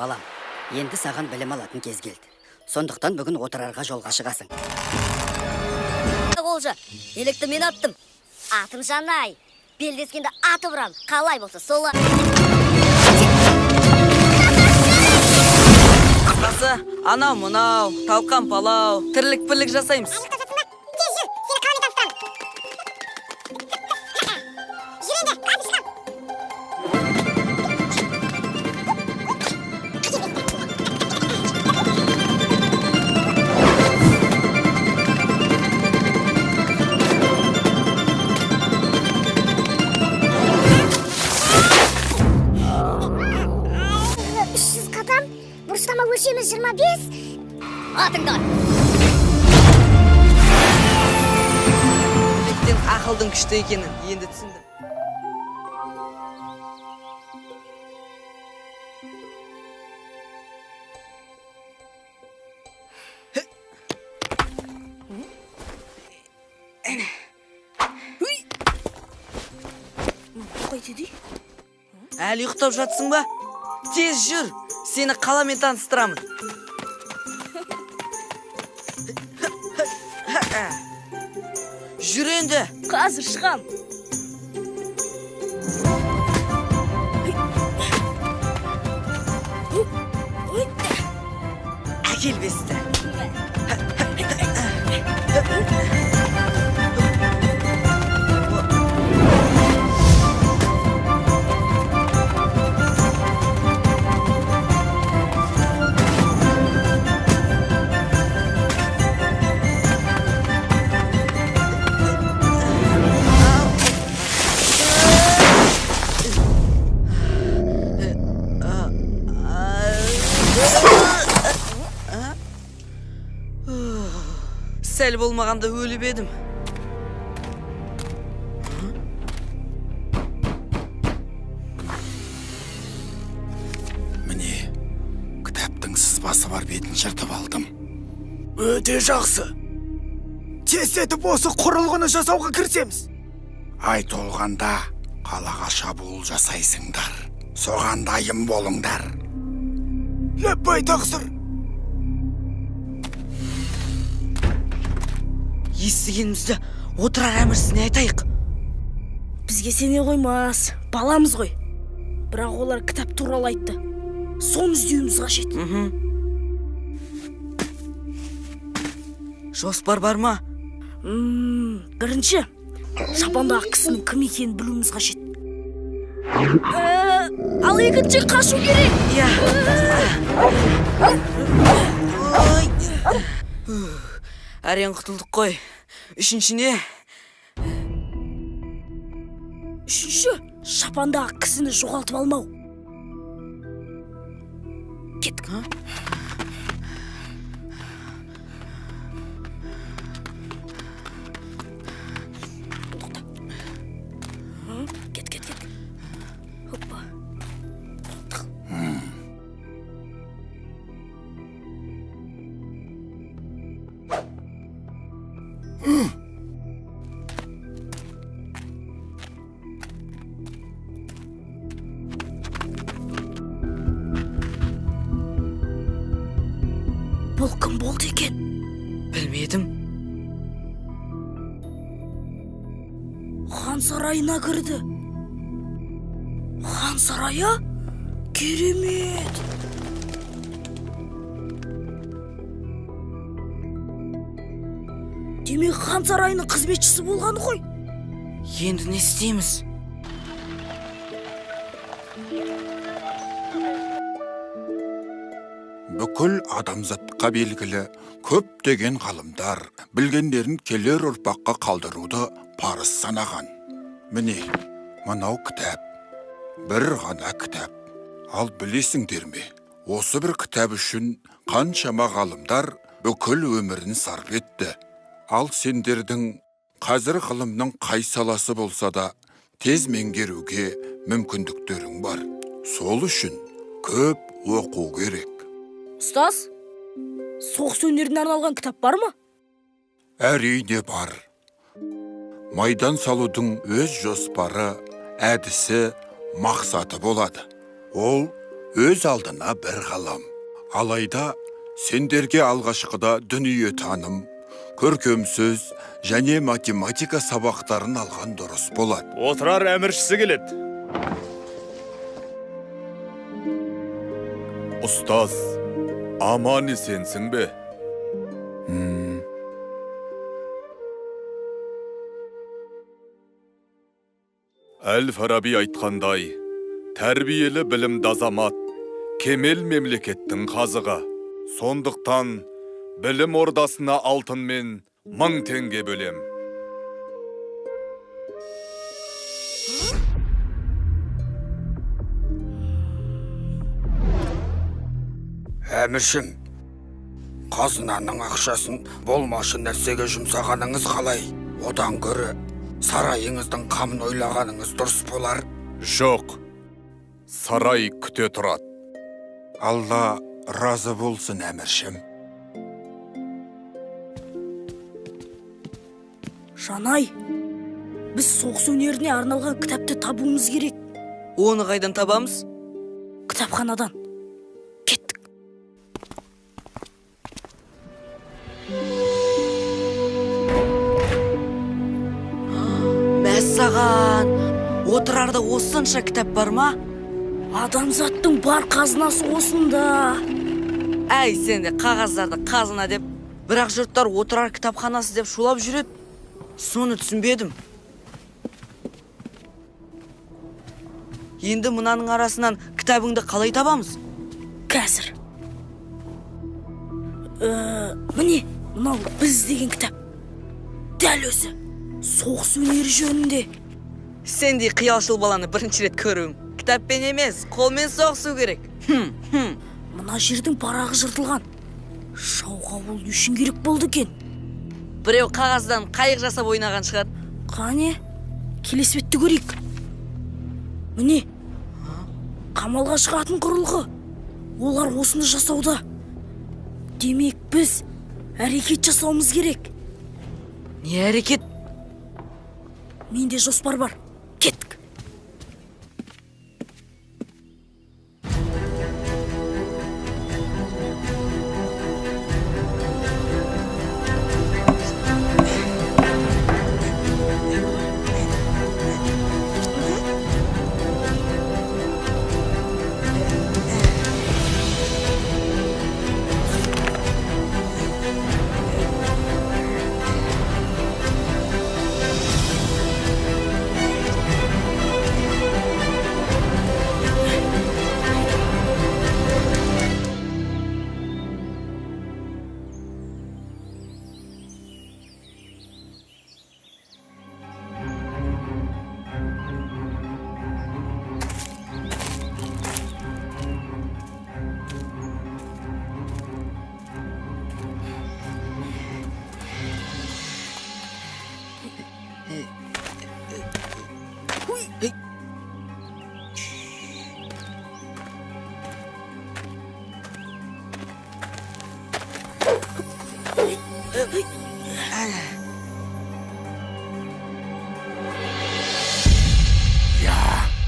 балам, енді саған білім алатын кез келді. Сондықтан бүгін отырарға жолға шығасың. Олжа, електі мен аттым. Атым Жанай. Белдескенде аты бұрам. Қалай болса солай. Қысқасы, анау мынау, талқан палау, тірлік бірлік жасаймыз. Бұрыштама өлшеміз 25. Атыңдар. Биттен ақылдың күшті екенін енді түсіндім. Әлі ұйықтап жатсың ба? Тез жүр, сені қаламен таныстырамын. Жүр енді. Қазір шығам. Әкел бесті. Сәл болмағанда өліп едім. Міне, кітаптың сызбасы бар бетін жыртып алдым. Өте жақсы. Тез-етіп осы құрылғыны жасауға кірісеміз. Ай толғанда қалаға шабуыл жасайсыңдар. Соған дайын болыңдар. Ләппай тақсыр. Естігенімізді отырар әмірсіне айтайық. Бізге сене қоймас, баламыз ғой. Бірақ олар кітап туралы айтты. Соны іздеуіміз қажет. Жоспар бар ма? Бірінші, шапандағы кісінің кім екенін білуіміз қажет. Ал екінші қашу керек. Иә. Әрең құтылдық қой. Үшіншіне? Үшінші, шапандағы кісіні жоғалтып алмау. Кеттік. Кет. Хоппа. Бұл кім болды екен? Білмедім. Хан сарайына кірді. Хан сарайы? Керемет! Демек хан сарайының қызметшісі болған ғой. Енді не істейміз? Бүкіл адамзатқа белгілі көптеген ғалымдар білгендерін келер ұрпаққа қалдыруды парыз санаған. Міне, мынау кітап. Бір ғана кітап. Ал білесіңдер ме? Осы бір кітап үшін қаншама ғалымдар бүкіл өмірін сарп етті. Ал сендердің қазір ғылымның қай саласы болса да тез меңгеруге мүмкіндіктерің бар. Сол үшін көп оқу керек. Ұстаз, соғыс өнеріне арналған кітап бар ма? Әрине бар. Майдан салудың өз жоспары, әдісі, мақсаты болады. Ол өз алдына бір қалам. Алайда сендерге алғашқыда дүние таным, көркем сөз және математика сабақтарын алған дұрыс болады. Отырар әміршісі келеді. Ұстаз, аман есенсің бе? Әл-Фараби айтқандай, тәрбиелі білімді азамат, кемел мемлекеттің қазығы. Сондықтан білім ордасына алтынмен 1000 теңге бөлем. Әміршім, қазынаның ақшасын болмашы нәрсеге жұмсағаныңыз қалай? Одан көрі сарайыңыздың қамын ойлағаныңыз дұрыс болар. Жоқ, сарай күте тұрады. Алла разы болсын, әміршім. Жанай, біз соғыс өнеріне арналған кітапты табуымыз керек. Оны қайдан табамыз? Кітапханадан. Кеттік. Мәссаған, отырарда осынша кітап бар ма? Адамзаттың бар қазынасы осында. Әй, сен де қағаздарды қазына деп, бірақ жұрттар отырар кітапханасы деп шулап жүреді. Соны түсінбедім. Енді мынаның арасынан кітабыңды қалай табамыз? Қазір. Міне, мынау біз деген кітап. Дәл өзі. Соғыс өнері жөнінде. Сендей қиялшыл баланы бірінші рет көруім. Кітаппен емес, қолмен соғысу керек. Мына жердің парағы жыртылған. Шауға ол үшін керек болды екен. Біреу қағаздан қайық жасап ойнаған шығар. Қане, келесі бетті көрейік. Міне, қамалға шығатын құрылғы. Олар осыны жасауда. Демек біз әрекет жасауымыз керек. Не әрекет? Менде жоспар бар. Кеттік.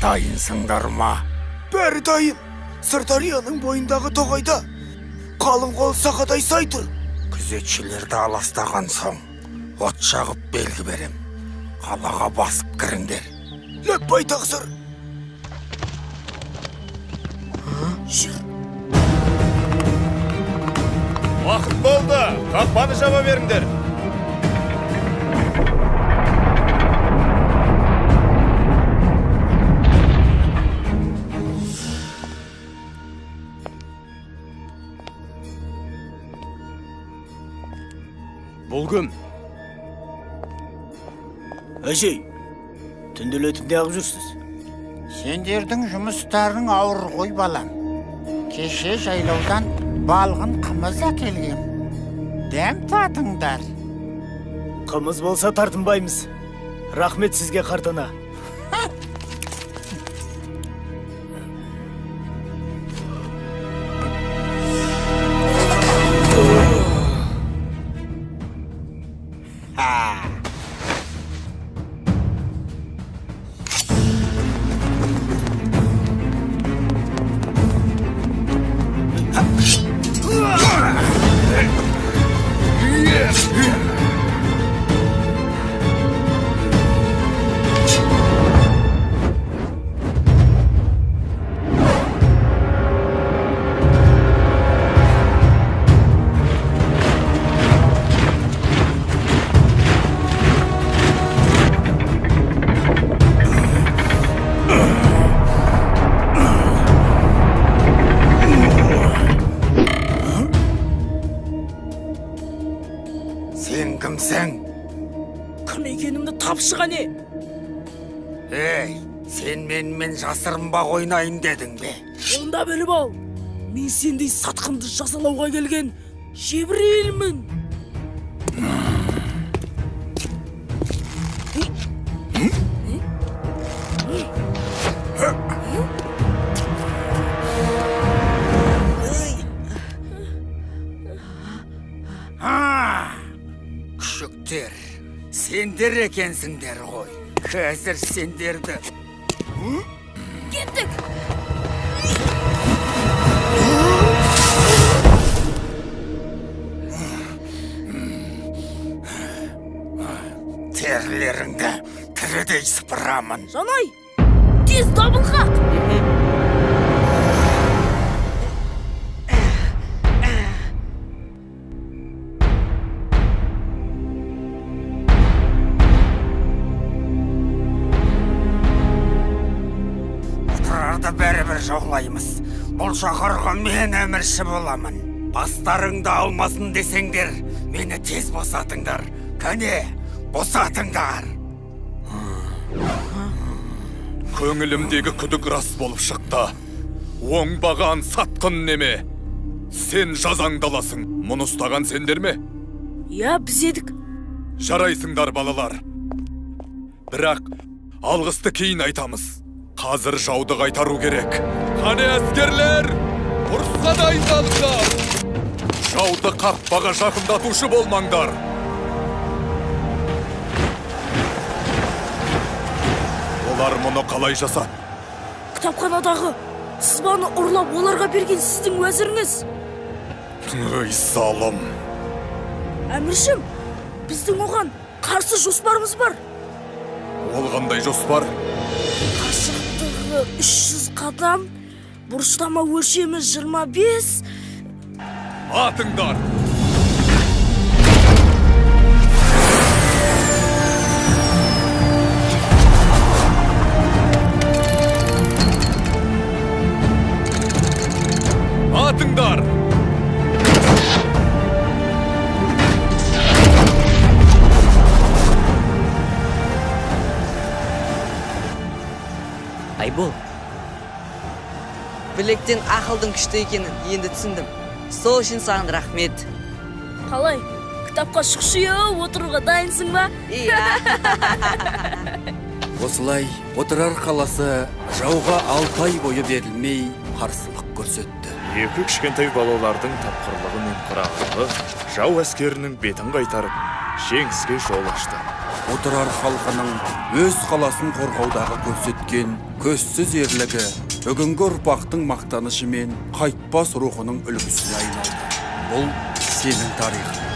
Дайынсыңдар ма? Бәрі дайын. Сырдарияның бойындағы тоғайда. Қалың қол сақадай сай тұр. Күзетшілерді аластаған соң, от жағып белгі берем. Қалаға басып кіріңдер. Ләппай тақсыр. Жүр. Уақыт болды, қақпаны жаба беріңдер. Бұл кім? Әжей, түнделетіп не ағып жүрсіз? Сендердің жұмыстарың ауыр ғой балам. Кеше жайлаудан балғын қымыз әкелгем. Дәм татыңдар. Қымыз болса тартынбаймыз. Рахмет сізге қартана. кім екенімді тапшы қане. Ей, сен менімен жасырынбақ ойнайын дедің бе? Онда біліп ал, мен сендей сатқынды жазалауға келген Жебірейілмін. Күшіктер, сендер екенсіңдер ғой. Қазір сендерді... Кеттік. Терлеріңді тірідей сыпырамын. Жанай, тез дабыл қақ. Отырарды бәрібір жаулаймыз. Бұл шақырға мен әмірші боламын. Бастарыңды алмасын десеңдер, мені тез босатыңдар. Кәне, босатыңдар. Көңілімдегі күдік рас болып шықты. Оңбаған сатқын неме. Сен жазаңдаласың. Мұны ұстаған сендер ме? Я, біз едік. Жарайсыңдар, балалар. Бірақ алғысты кейін айтамыз. Қазір жауды қайтару керек. Қане әскерлер, ұрысқа дайындалыңдар. Жауды қақпаға жақындатушы болмаңдар. Олар мұны қалай жасады? Кітапханадағы сызбаны ұрлап оларға берген сіздің уәзіріңіз. Ой, залым. Әміршім, біздің оған қарсы жоспарымыз бар. Ол қандай жоспар? Қашықтығы 300 қадам, бұрыштама өлшемі 25. Атыңдар! Атыңдар! Айбол, білектен ақылдың күшті екенін енді түсіндім. Сол үшін саған рахмет. Қалай, кітапқа шұқшия отыруға дайынсың ба? Иә. Осылай отырар қаласы жауға 6 ай бойы берілмей қарсылық көрсетті. Екі кішкентай балалардың тапқырлығы мен қырағылығы жау әскерінің бетін қайтарып, жеңіске жол ашты. Отырар халқының өз қаласын қорғаудағы көрсеткен көзсіз ерлігі бүгінгі ұрпақтың мақтанышы мен қайтпас рухының үлгісіне айналды. Бұл сенің тарихың.